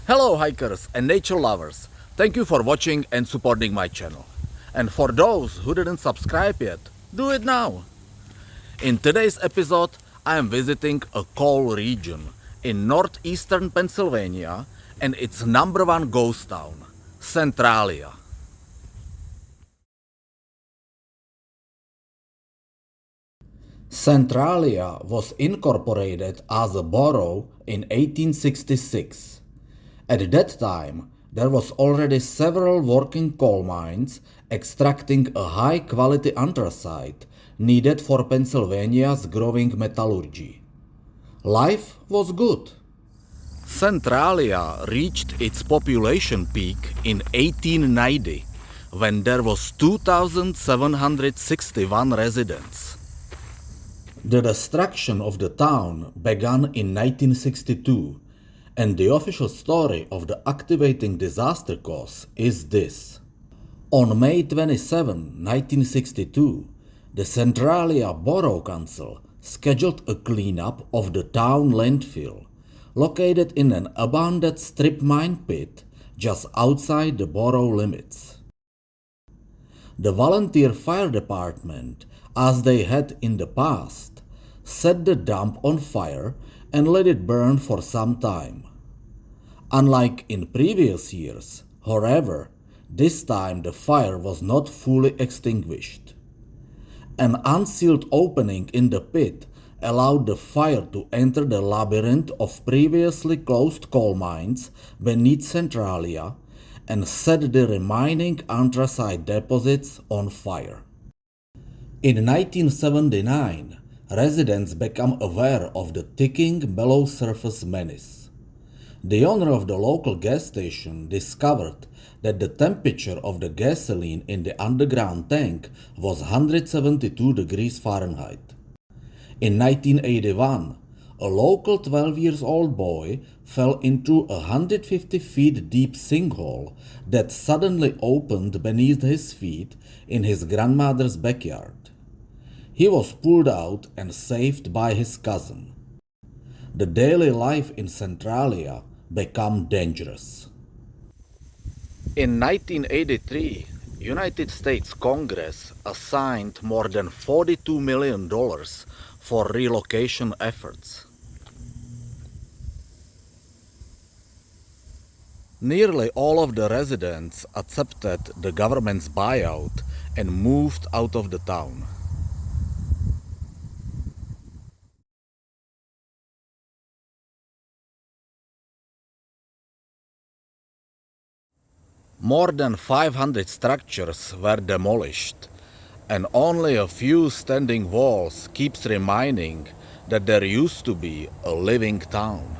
Hello hikers and nature lovers, thank you for watching and supporting my channel. And for those who didn't subscribe yet, do it now. In today's episode, I am visiting a coal region in northeastern Pennsylvania and its number one ghost town, Centralia. Centralia was incorporated as a borough in 1866. At that time, there was already several working coal mines extracting a high-quality anthracite needed for Pennsylvania's growing metallurgy. Life was good. Centralia reached its population peak in 1890 when there was 2,761 residents. The destruction of the town began in 1962, and the official story of the activating disaster cause is this. On May 27, 1962, the Centralia Borough Council scheduled a cleanup of the town landfill, located in an abandoned strip mine pit just outside the borough limits. The volunteer fire department, as they had in the past, set the dump on fire and let it burn for some time. Unlike in previous years, however, this time the fire was not fully extinguished. An unsealed opening in the pit allowed the fire to enter the labyrinth of previously closed coal mines beneath Centralia and set the remaining anthracite deposits on fire. In 1979, residents became aware of the ticking below-surface menace. The owner of the local gas station discovered that the temperature of the gasoline in the underground tank was 172 degrees Fahrenheit. In 1981, a local 12-year-old boy fell into a 150 feet deep sinkhole that suddenly opened beneath his feet in his grandmother's backyard. He was pulled out and saved by his cousin. The daily life in Centralia became dangerous. In 1983, United States Congress assigned more than $42 million for relocation efforts. Nearly all of the residents accepted the government's buyout and moved out of the town. More than 500 structures were demolished, and only a few standing walls keeps reminding that there used to be a living town.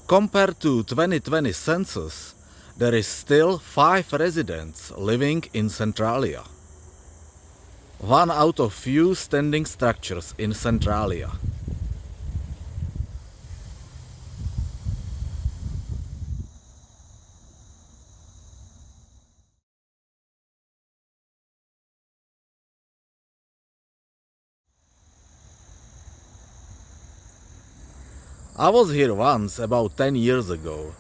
Compared to 2020 census, there is still 5 residents living in Centralia. One out of few standing structures in Centralia. I was here once about 10 years ago,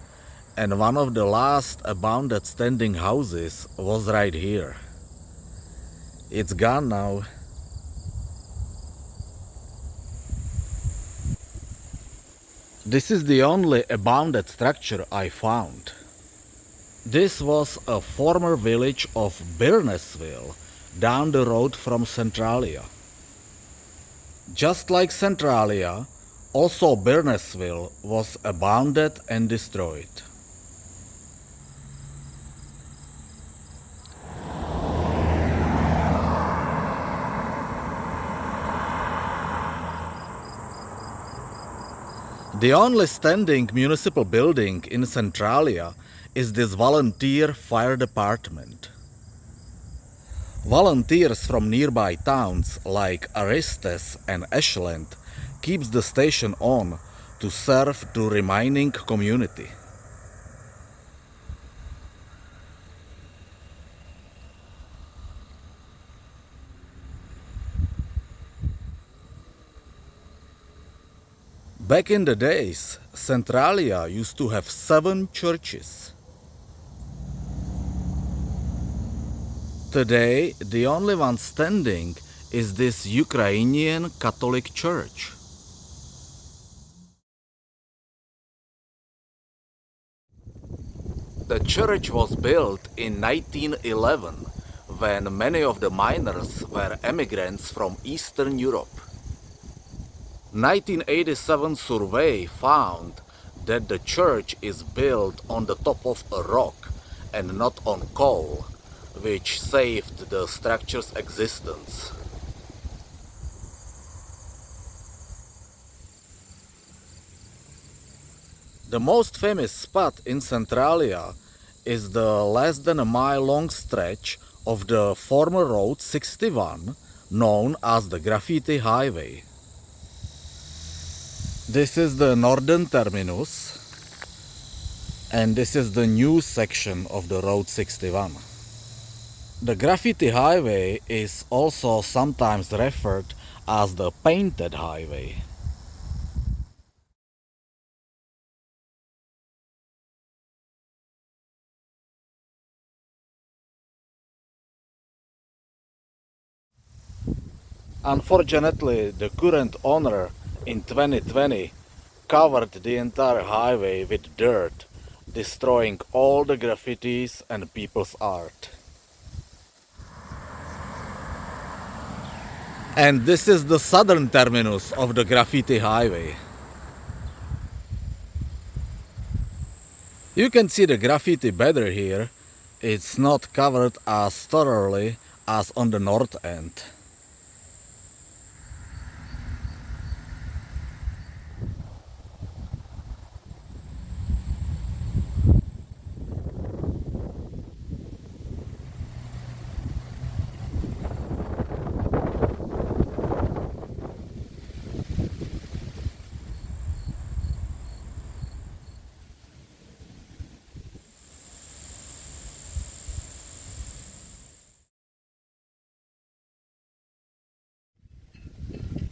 and one of the last abandoned standing houses was right here. It's gone now. This is the only abandoned structure I found. This was a former village of Byrnesville, down the road from Centralia. Just like Centralia, also Byrnesville was abandoned and destroyed. The only standing municipal building in Centralia is this volunteer fire department. Volunteers from nearby towns like Aristes and Ashland keeps the station on to serve to remaining community. Back in the days, Centralia used to have 7 churches. Today, the only one standing is this Ukrainian Catholic Church. The church was built in 1911, when many of the miners were emigrants from Eastern Europe. 1987 survey found that the church is built on the top of a rock and not on coal, which saved the structure's existence. The most famous spot in Centralia is the less than a mile long stretch of the former Road 61, known as the Graffiti Highway. This is the northern terminus, and this is the new section of the Road 61. The Graffiti Highway is also sometimes referred as the Painted Highway. Unfortunately, the current owner in 2020 covered the entire highway with dirt, destroying all the graffitis and people's art. And this is the southern terminus of the Graffiti Highway. You can see the graffiti better here. It's not covered as thoroughly as on the north end.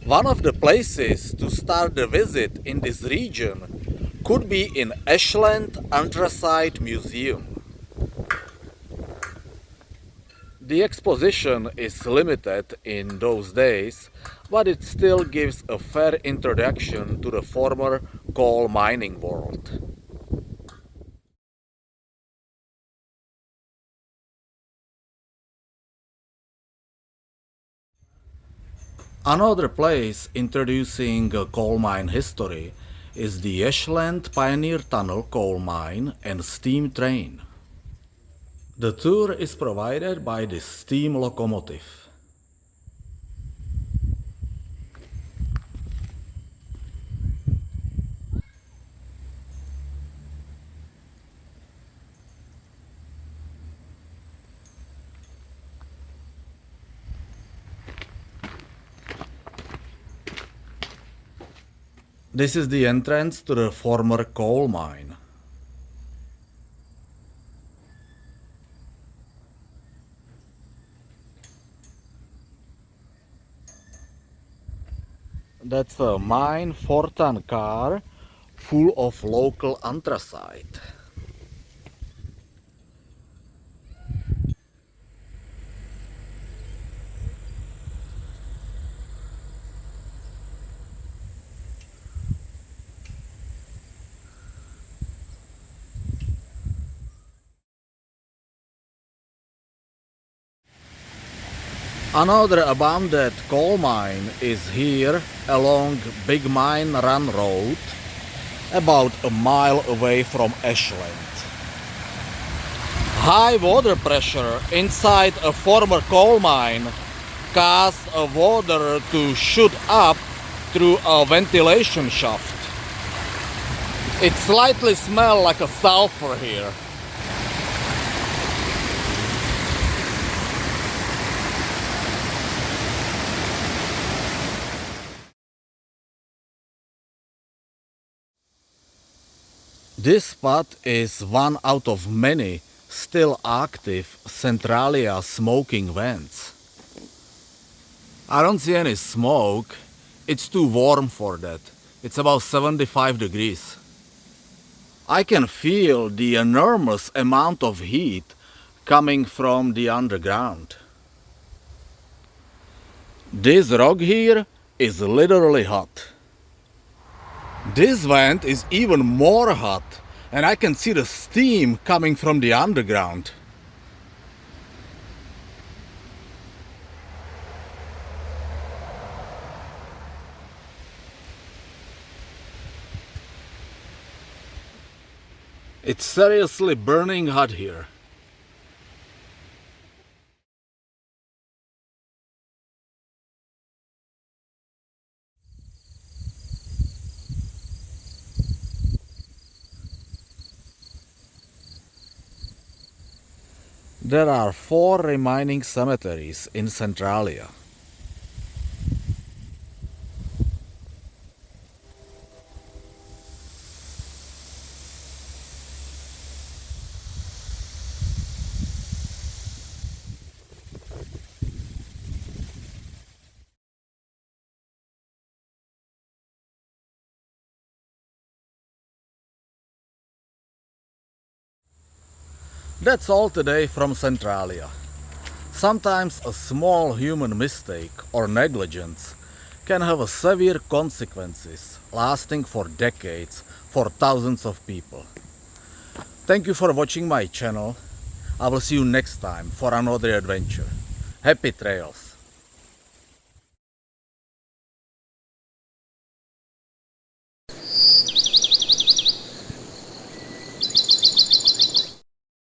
One of the places to start the visit in this region could be in Ashland Anthracite Museum. The exposition is limited in those days, but it still gives a fair introduction to the former coal mining world. Another place introducing coal mine history is the Ashland Pioneer Tunnel coal mine and steam train. The tour is provided by the steam locomotive. This is the entrance to the former coal mine. That's a mine 4-ton car full of local anthracite. Another abandoned coal mine is here along Big Mine Run Road, about a mile away from Ashland. High water pressure inside a former coal mine caused water to shoot up through a ventilation shaft. It slightly smells like a sulfur here. This spot is one out of many still active Centralia smoking vents. I don't see any smoke. It's too warm for that. It's about 75 degrees. I can feel the enormous amount of heat coming from the underground. This rock here is literally hot. This vent is even more hot, and I can see the steam coming from the underground. It's seriously burning hot here. There are 4 remaining cemeteries in Centralia. That's all today from Centralia. Sometimes a small human mistake or negligence can have severe consequences lasting for decades for thousands of people. Thank you for watching my channel. I will see you next time for another adventure. Happy trails!